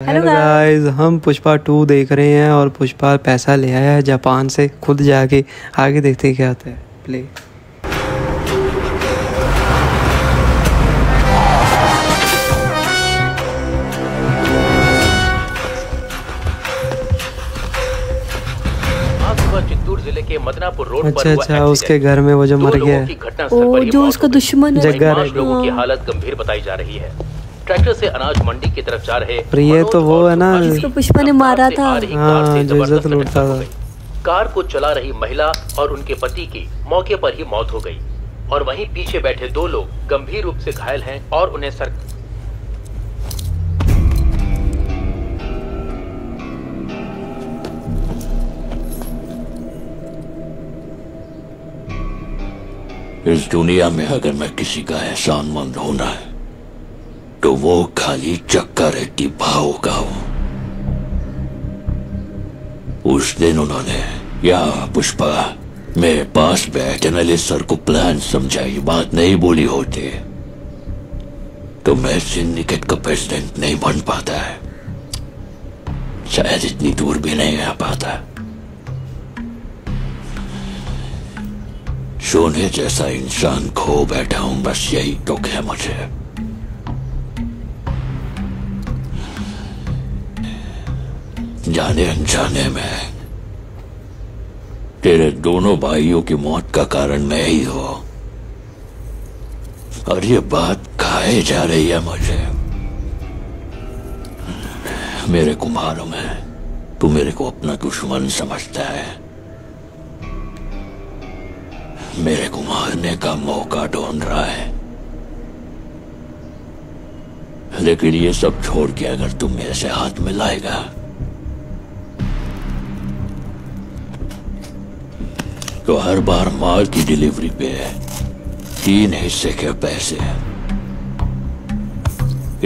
Hello guys, हम पुष्पा 2 देख रहे हैं और पुष्पा पैसा ले आया है जापान से खुद जाके। आगे देखते हैं क्या होता है। प्ले। चित्तूर जिले के मदनापुर रोड पर अच्छा, उसके घर में वो जो मर गया है, जो उसका दुश्मन है, जग्गा लोगों की हालत गंभीर बताई जा रही है। ट्रैक्टर से अनाज मंडी की तरफ जा रहे ये तो वो है ना जिसको पुष्पा ने मारा था। हाँ, जो इज्जत लूटता था। कार को चला रही महिला और उनके पति की मौके पर ही मौत हो गई और वहीं पीछे बैठे 2 लोग गंभीर रूप से घायल हैं और उन्हें इस दुनिया में अगर मैं किसी का एहसानमंद होना है तो वो खाली चक्का रेड्डी भाव का हो। उस दिन उन्होंने या पुष्पा मेरे पास बैठ एनालिस्ट सर को प्लान समझाई, बात नहीं बोली होती तो मैं सिंडिकेट का प्रेसिडेंट नहीं बन पाता है, शायद इतनी दूर भी नहीं आ पाता। सोने जैसा इंसान खो बैठा हूं, बस यही दुख है मुझे। जाने अनजाने में तेरे दोनों भाइयों की मौत का कारण मैं ही हूं और ये बात खाए जा रही है मुझे। मेरे को मालूम है तू मेरे को अपना दुश्मन समझता है, मेरे को मारने का मौका ढूंढ रहा है, लेकिन ये सब छोड़ के अगर तुम मेरे से हाथ मिलाएगा तो हर बार माल की डिलीवरी पे 3 हिस्से के पैसे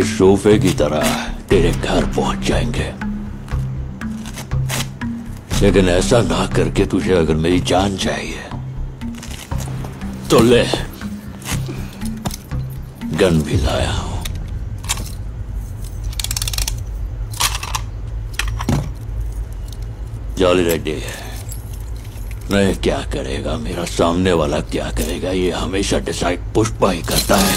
इस सोफे की तरह तेरे घर पहुंच जाएंगे। लेकिन ऐसा ना करके तुझे अगर मेरी जान चाहिए तो ले, गन भी लाया हूं। जॉली रेड्डी नहीं क्या करेगा, मेरा सामने वाला क्या करेगा, ये हमेशा डिसाइड पुष्पा ही करता है।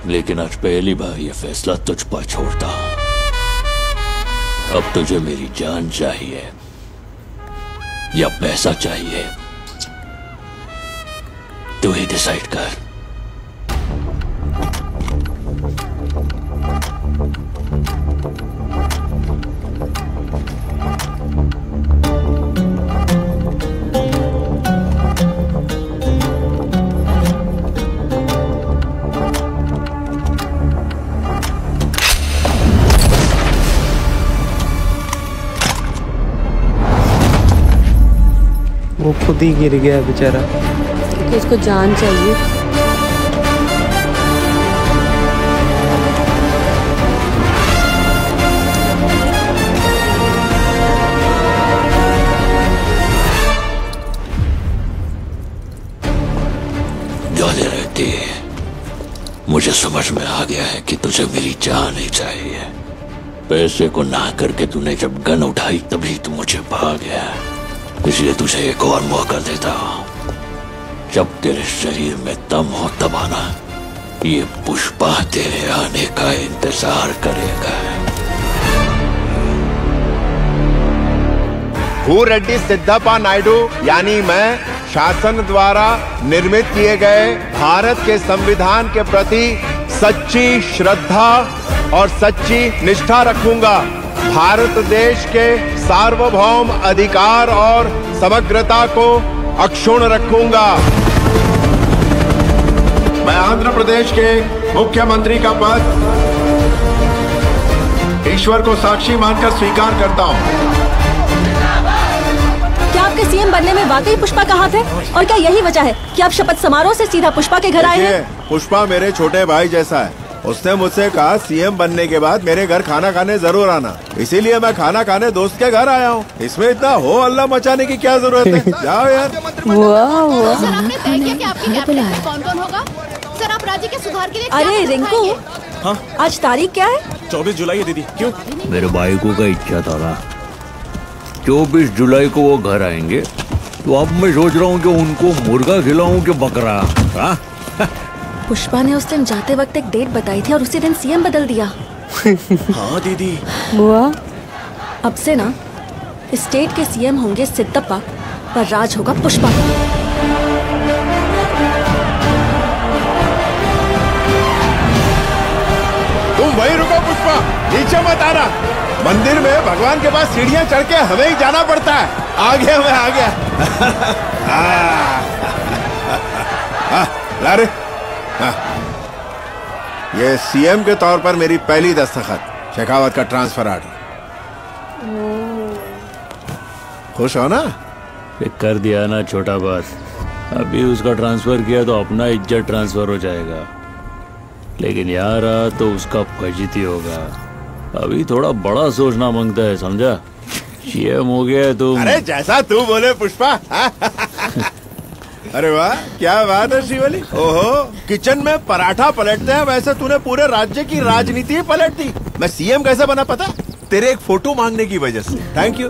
लेकिन आज पहली बार ये फैसला तुझ पर छोड़ता हूं। अब तुझे मेरी जान चाहिए या पैसा चाहिए, तू ही डिसाइड कर। वो खुद ही गिर गया बेचारा, तो इसको जान चाहिए। जॉली रेड्डी, मुझे समझ में आ गया है कि तुझे मेरी जान ही चाहिए। पैसे को ना करके तूने जब गन उठाई तभी तू मुझे भाग गया, इसलिए तुझे एक और मौका देता हूं। जब तेरे शरीर में दम हो तब आना, ये पुष्पा तेरे आने का इंतजार करेगा। रेड्डी सिद्धप्पा नायडू यानी मैं शासन द्वारा निर्मित किए गए भारत के संविधान के प्रति सच्ची श्रद्धा और सच्ची निष्ठा रखूंगा। भारत देश के सार्वभौम अधिकार और समग्रता को अक्षुण्ण रखूंगा। मैं आंध्र प्रदेश के मुख्यमंत्री का पद ईश्वर को साक्षी मानकर स्वीकार करता हूं। क्या आपके सीएम बनने में वाकई पुष्पा का हाथ है? और क्या यही वजह है कि आप शपथ समारोह से सीधा पुष्पा के घर आए हैं? पुष्पा मेरे छोटे भाई जैसा है, उसने मुझसे कहा सीएम बनने के बाद मेरे घर खाना खाने जरूर आना, इसीलिए मैं खाना खाने दोस्त के घर आया हूँ। इसमें इतना हो अल्लाह मचाने की क्या जरूरत है? जाओ यार। सर, आपने तय किया कि आपकी कैबिनेट में कौन-कौन होगा? सर, आप राज्य के सुधार के लिए अरे रिंकू, हाँ? आज तारीख क्या है? 24 जुलाई है दीदी। क्यों? मेरे भाई को का इच्छा था ना, 24 जुलाई को वो घर आएंगे, तो अब मैं सोच रहा हूँ कि उनको मुर्गा खिलाऊं कि बकरा। हाँ? पुष्पा ने उस दिन जाते वक्त एक डेट बताई थी और उसी दिन सीएम बदल दिया। हाँ दीदी। बुआ, अब से ना स्टेट के सीएम होंगे सिद्धप्पा, पर राज होगा पुष्पा। तुम वहीं रुको पुष्पा, नीचे मत आना। मंदिर में भगवान के पास सीढ़ियां चढ़ के हमें ही जाना पड़ता है। आ गया मैं, आ गया। ला रे। ये सीएम के तौर पर मेरी पहली दस्तखत, शेखावत का ट्रांसफर आर्डर। खुश हो ना? कर दिया ना छोटा बॉस, अभी उसका ट्रांसफर किया तो अपना इज्जत ट्रांसफर हो जाएगा, लेकिन यहाँ रहा तो उसका फजीती होगा। अभी थोड़ा बड़ा सोचना मांगता है, समझा? सीएम हो गया तो। अरे जैसा तू बोले पुष्पा। अरे वाह, क्या बात है शिवली। ओहो, किचन में पराठा पलटते हैं वैसे तूने पूरे राज्य की राजनीति ही पलट दी। मैं सीएम कैसे बना पता? तेरे एक फोटो मांगने की वजह से। Thank you.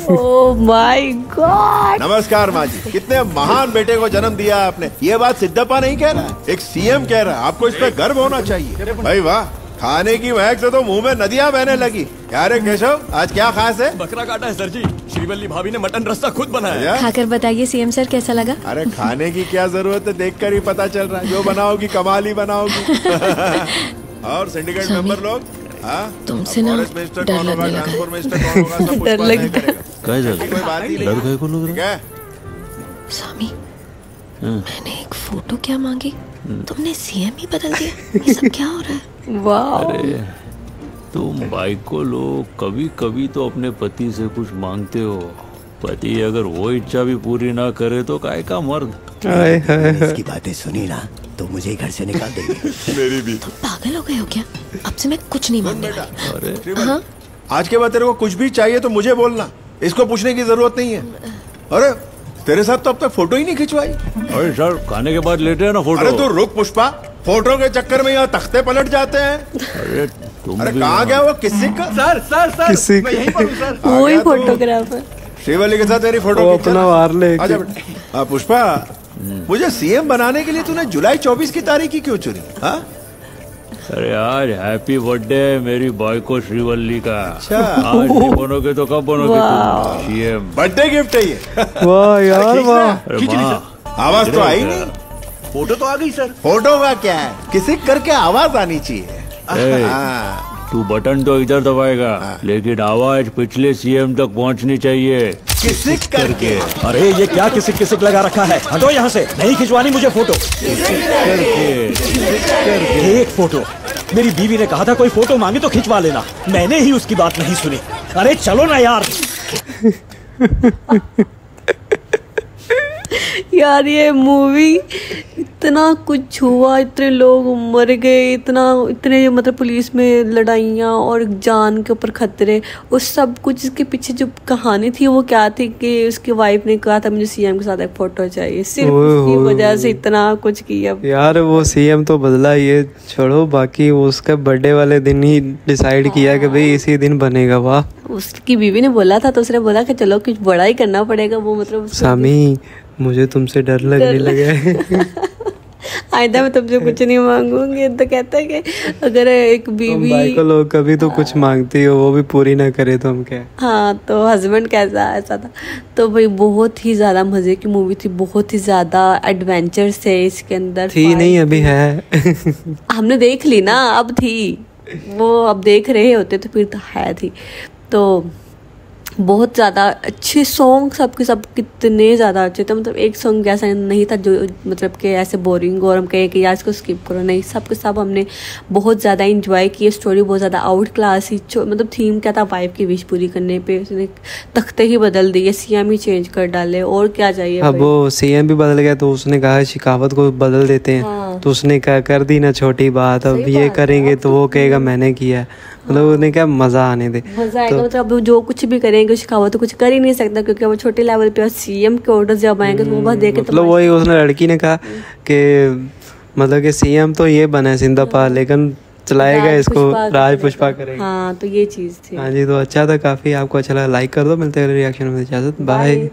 Oh my God. नमस्कार माँ जी, कितने महान बेटे को जन्म दिया आपने। ये बात सिद्धप्पा नहीं कह रहा, एक सीएम कह रहा है। आपको इस पे गर्व होना चाहिए। भाई वाह, खाने की महक से तो मुंह में नदियां बहने लगी। यार केशव, आज क्या खास है? बकरा काटा है सर जी। श्रीवल्ली भाभी ने मटन रस्सा खुद बनाया। खाकर बताइए सीएम सर कैसा लगा? अरे खाने की क्या जरूरत है, देखकर ही पता चल रहा है। जो बनाओगी कमाल ही बनाओगी। और सिंडिकेट मेंबर लोग, तुमसे ना डर लगने लगा। डर लगता है। स्वामी, मैंने एक फोटो क्या मांगी, तुमने सीएम ही बदल दिया। ये सब क्या हो रहा है? वाह। अरे तुम भाई को लो, कभी कभी तो अपने पति से कुछ मांगते हो। पति अगर वो इच्छा भी पूरी ना करे तो काय का मर्द। इसकी बातें सुनी ना तो मुझे घर से निकाल देंगे। मेरी भी। तुम पागल हो गए हो क्या? अब से मैं कुछ नहीं मांगने वाली। अरे हाँ? आज के बाद तेरे को कुछ भी चाहिए तो मुझे बोलना, इसको पूछने की जरूरत नहीं है। अरे तेरे साथ तो अब तक फोटो ही नहीं खिंचवाई। अरे सर, खाने के बाद लेते हैं ना फोटो। अरे तू रुक पुष्पा, फोटो के चक्कर में यहाँ तख्ते पलट जाते हैं। अरे तुम अरे कहाँ गया वो किसिक का? किसी मैं यहीं पर हूँ सर। वो ही फोटोग्राफर शिवली के साथ तेरी फोटो अपना वार ले। आजा बेटा। हाँ पुष्पा, मुझे सीएम बनाने के लिए तूने जुलाई 24 की तारीख ही क्यों चुनी? हाँ? अरे आज हैप्पी बर्थडे है मेरी बाई को श्रीवल्ली का। आज नहीं बनोगे तो कब बनोगे तुम? सीएम बर्थडे गिफ्ट है ये। वाह यार वाह। अरे वाह, आवाज तो आई नहीं। फोटो तो आ गई सर। फोटो का क्या है, किसी करके आवाज आनी चाहिए। तू बटन तो इधर दबाएगा, लेकिन आवाज पिछले सीएम तक पहुंचनी चाहिए। किसी करके। अरे ये क्या किसिक किसिक लगा रखा है? हटो यहाँ से, नहीं खिंचवानी मुझे फोटो। एक फोटो, मेरी बीवी ने कहा था कोई फोटो मांगे तो खिंचवा लेना, मैंने ही उसकी बात नहीं सुनी। अरे चलो ना यार। यार ये मूवी इतना कुछ हुआ, इतने लोग मर गए, इतने मतलब पुलिस में लड़ाइयाँ और जान के ऊपर खतरे, उस सब कुछ इसके पीछे जो कहानी थी वो क्या थी कि उसकी वाइफ ने कहा था मुझे सीएम के साथ एक फोटो चाहिए, सिर्फ उसकी वजह से इतना कुछ किया। यार वो सीएम तो बदला, ये छोड़ो, बाकी वो उसका बर्थडे वाले दिन ही डिसाइड किया कि भाई इसी दिन बनेगा। वाह। उसकी बीवी ने बोला था तो उसने बोला कि चलो कुछ बड़ा ही करना पड़ेगा। वो मतलब सामी, मुझे तुमसे डर लगने लगा है। आइंदा मैं तुमसे कुछ नहीं मांगूंगी। तो कहता है कि अगर एक बीवी भाई को लोग कभी तो कुछ मांगती हो, वो भी पूरी ना करे तो हम क्या। हाँ, तो हस्बैंड कैसा ऐसा था। तो भाई बहुत ही ज्यादा मजे की मूवी थी, बहुत ही ज्यादा एडवेंचर्स थे इसके अंदर। थी नहीं, अभी है। हमने देख ली ना, अब थी वो, अब देख रहे होते तो फिर तो है थी। तो बहुत ज़्यादा अच्छे सॉन्ग सबके सब कितने ज़्यादा अच्छे थे। मतलब एक सॉन्ग ऐसा नहीं था जो मतलब कि ऐसे बोरिंग और हम कहें कि यार इसको स्किप करो, नहीं, सबके सब हमने बहुत ज़्यादा इंजॉय किए। स्टोरी बहुत ज़्यादा आउट क्लास ही, मतलब थीम क्या था, वाइफ की विश पूरी करने पे उसने तख्ते ही बदल दिए, सीएम ही चेंज कर डाले, और क्या चाहिए। अब वो सीएम भी बदल गया तो उसने कहा शेखावत को बदल देते हैं। हाँ। तो उसने कहा कर दी ना छोटी बात, अब ये करेंगे तो वो कहेगा मैंने किया। मतलब उसने क्या मजा आने दे, मजा आएगा। मतलब जो कुछ भी करेंगे शेखावत तो कुछ कर ही नहीं सकता, क्योंकि वो छोटे लेवल पे सीएम के ऑर्डर जब आएंगे तो वो बस देखे। मतलब वही उसने लड़की ने कहा कि मतलब कि सीएम तो ये बने सिंधापाल, लेकिन चलाएगा इसको राज पुष्पा करेगा। हाँ तो ये चीज थी। हाँ जी, तो अच्छा था काफी। आपको अच्छा लगा लाइक कर दो। मिलते हैं अगले रिएक्शन में। इजाजत, बाय।